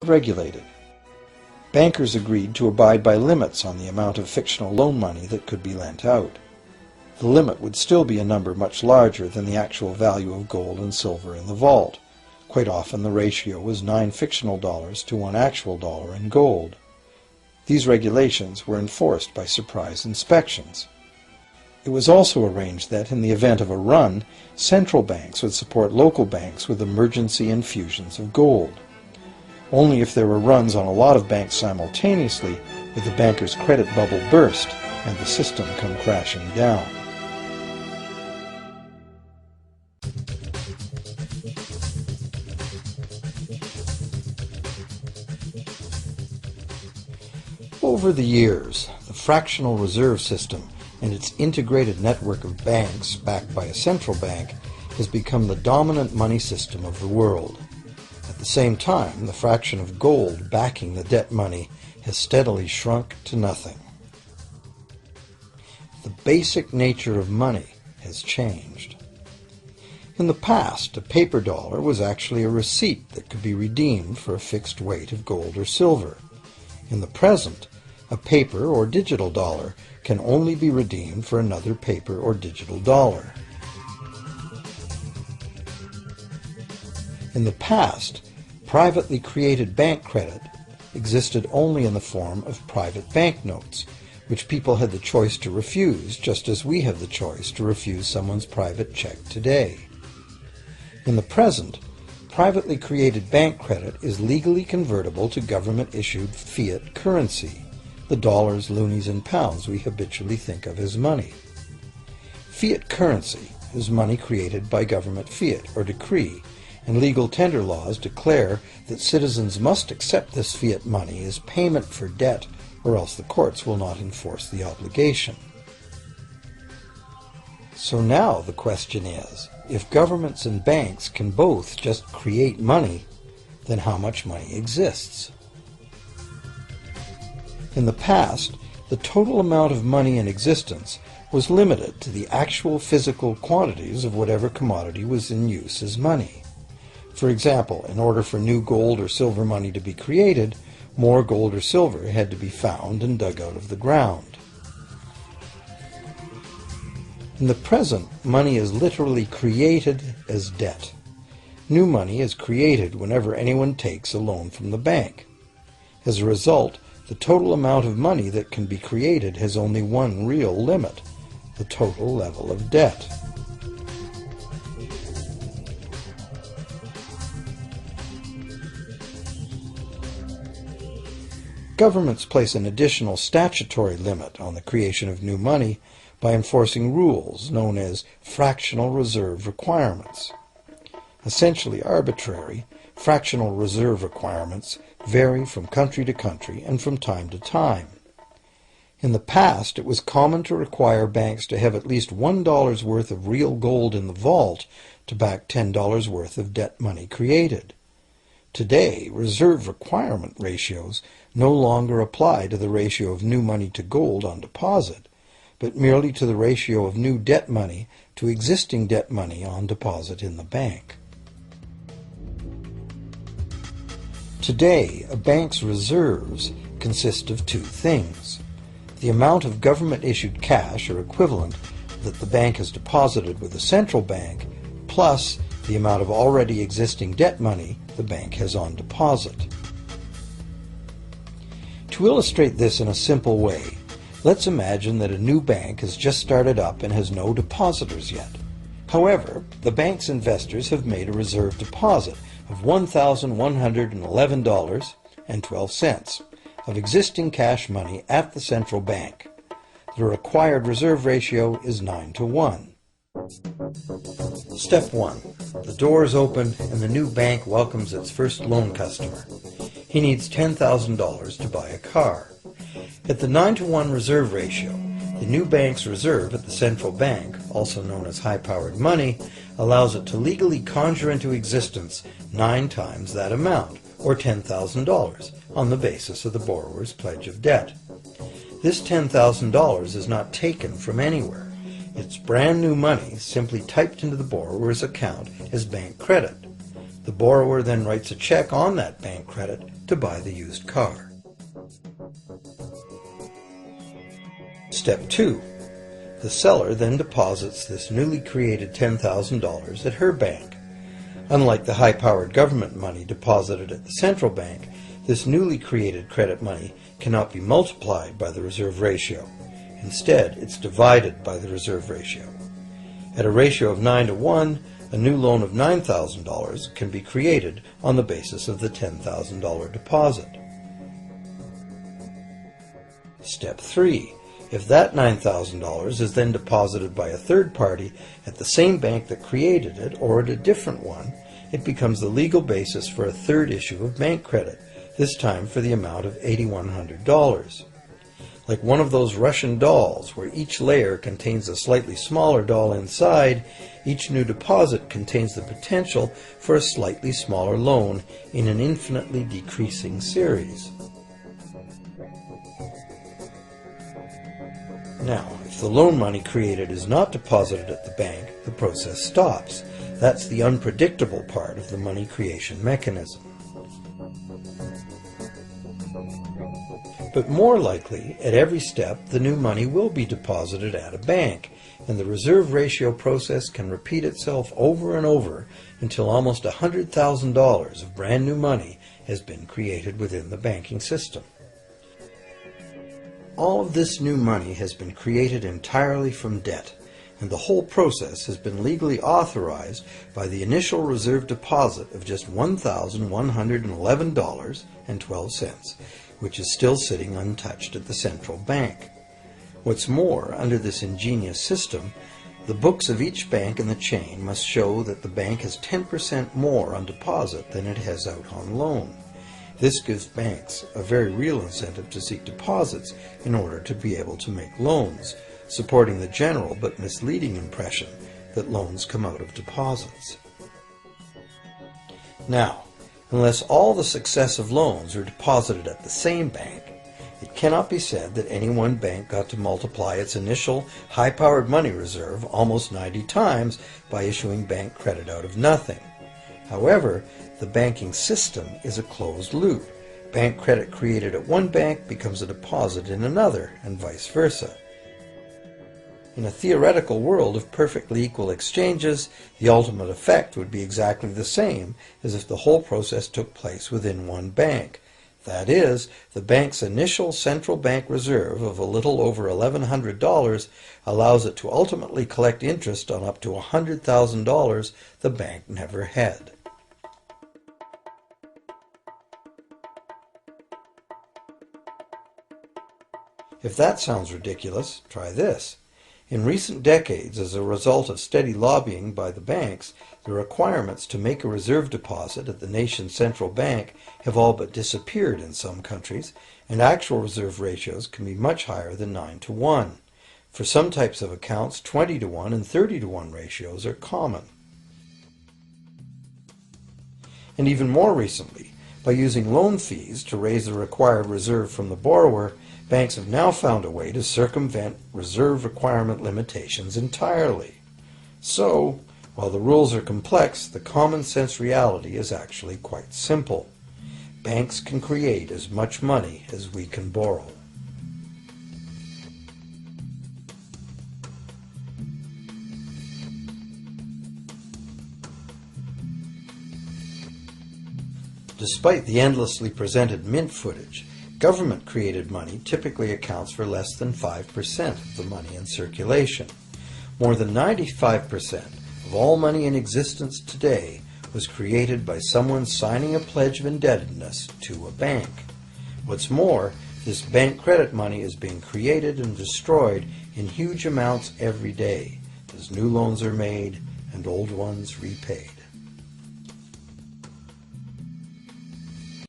regulated. Bankers agreed to abide by limits on the amount of fictional loan money that could be lent out. The limit would still be a number much larger than the actual value of gold and silver in the vault. Quite often the ratio was 9 fictional dollars to 1 actual dollar in gold. These regulations were enforced by surprise inspections. It was also arranged that, in the event of a run, central banks would support local banks with emergency infusions of gold. Only if there were runs on a lot of banks simultaneously would the banker's credit bubble burst and the system come crashing down. Over the years, the fractional reserve system and its integrated network of banks backed by a central bank has become the dominant money system of the world. At the same time, the fraction of gold backing the debt money has steadily shrunk to nothing. The basic nature of money has changed. In the past, a paper dollar was actually a receipt that could be redeemed for a fixed weight of gold or silver. In the present, a paper or digital dollar can only be redeemed for another paper or digital dollar. In the past, privately created bank credit existed only in the form of private banknotes, which people had the choice to refuse, just as we have the choice to refuse someone's private check today. In the present, privately created bank credit is legally convertible to government-issued fiat currency, the dollars, loonies, and pounds we habitually think of as money. Fiat currency is money created by government fiat or decree, and legal tender laws declare that citizens must accept this fiat money as payment for debt, or else the courts will not enforce the obligation. So now the question is, if governments and banks can both just create money, then how much money exists? In the past, the total amount of money in existence was limited to the actual physical quantities of whatever commodity was in use as money. For example, in order for new gold or silver money to be created, more gold or silver had to be found and dug out of the ground. In the present, money is literally created as debt. New money is created whenever anyone takes a loan from the bank. As a result, the total amount of money that can be created has only one real limit: the total level of debt. Governments place an additional statutory limit on the creation of new money by enforcing rules known as fractional reserve requirements. Essentially arbitrary, fractional reserve requirements vary from country to country and from time to time. In the past, it was common to require banks to have at least $1 worth of real gold in the vault to back $10 worth of debt money created. Today, reserve requirement ratios no longer apply to the ratio of new money to gold on deposit, but merely to the ratio of new debt money to existing debt money on deposit in the bank. Today, a bank's reserves consist of two things: the amount of government-issued cash or equivalent that the bank has deposited with the central bank, plus the amount of already existing debt money the bank has on deposit. To illustrate this in a simple way, let's imagine that a new bank has just started up and has no depositors yet. However, the bank's investors have made a reserve deposit of $1,111.12 of existing cash money at the central bank. The required reserve ratio is 9-to-1. Step 1. The doors open and the new bank welcomes its first loan customer. He needs $10,000 to buy a car. At the 9-to-1 reserve ratio, the new bank's reserve at the central bank, also known as high-powered money, allows it to legally conjure into existence 9 times that amount, or $10,000, on the basis of the borrower's pledge of debt. This $10,000 is not taken from anywhere. It's brand new money simply typed into the borrower's account as bank credit. The borrower then writes a check on that bank credit to buy the used car. Step 2. The seller then deposits this newly created $10,000 at her bank. Unlike the high-powered government money deposited at the central bank, this newly created credit money cannot be multiplied by the reserve ratio. Instead, it's divided by the reserve ratio. At a ratio of 9-to-1, a new loan of $9,000 can be created on the basis of the $10,000 deposit. Step 3. If that $9,000 is then deposited by a third party at the same bank that created it or at a different one, it becomes the legal basis for a third issue of bank credit, this time for the amount of $8,100. Like one of those Russian dolls, where each layer contains a slightly smaller doll inside, each new deposit contains the potential for a slightly smaller loan in an infinitely decreasing series. Now, if the loan money created is not deposited at the bank, the process stops. That's the unpredictable part of the money creation mechanism. But more likely, at every step, the new money will be deposited at a bank, and the reserve ratio process can repeat itself over and over until almost $100,000 of brand new money has been created within the banking system. All of this new money has been created entirely from debt, and the whole process has been legally authorized by the initial reserve deposit of just $1,111.12, which is still sitting untouched at the central bank. What's more, under this ingenious system, the books of each bank in the chain must show that the bank has 10% more on deposit than it has out on loan. This gives banks a very real incentive to seek deposits in order to be able to make loans, supporting the general but misleading impression that loans come out of deposits. Now, unless all the successive loans are deposited at the same bank, it cannot be said that any one bank got to multiply its initial high-powered money reserve almost 90 times by issuing bank credit out of nothing. However, the banking system is a closed loop. Bank credit created at one bank becomes a deposit in another, and vice versa. In a theoretical world of perfectly equal exchanges, the ultimate effect would be exactly the same as if the whole process took place within one bank. That is, the bank's initial central bank reserve of a little over $1,100 allows it to ultimately collect interest on up to $100,000 the bank never had. If that sounds ridiculous, try this. In recent decades, as a result of steady lobbying by the banks, the requirements to make a reserve deposit at the nation's central bank have all but disappeared in some countries, and actual reserve ratios can be much higher than 9-to-1. For some types of accounts, 20-to-1 and 30-to-1 ratios are common. And even more recently, by using loan fees to raise the required reserve from the borrower, banks have now found a way to circumvent reserve requirement limitations entirely. So, while the rules are complex, the common sense reality is actually quite simple. Banks can create as much money as we can borrow. Despite the endlessly presented mint footage, government-created money typically accounts for less than 5% of the money in circulation. More than 95% of all money in existence today was created by someone signing a pledge of indebtedness to a bank. What's more, this bank credit money is being created and destroyed in huge amounts every day, as new loans are made and old ones repaid.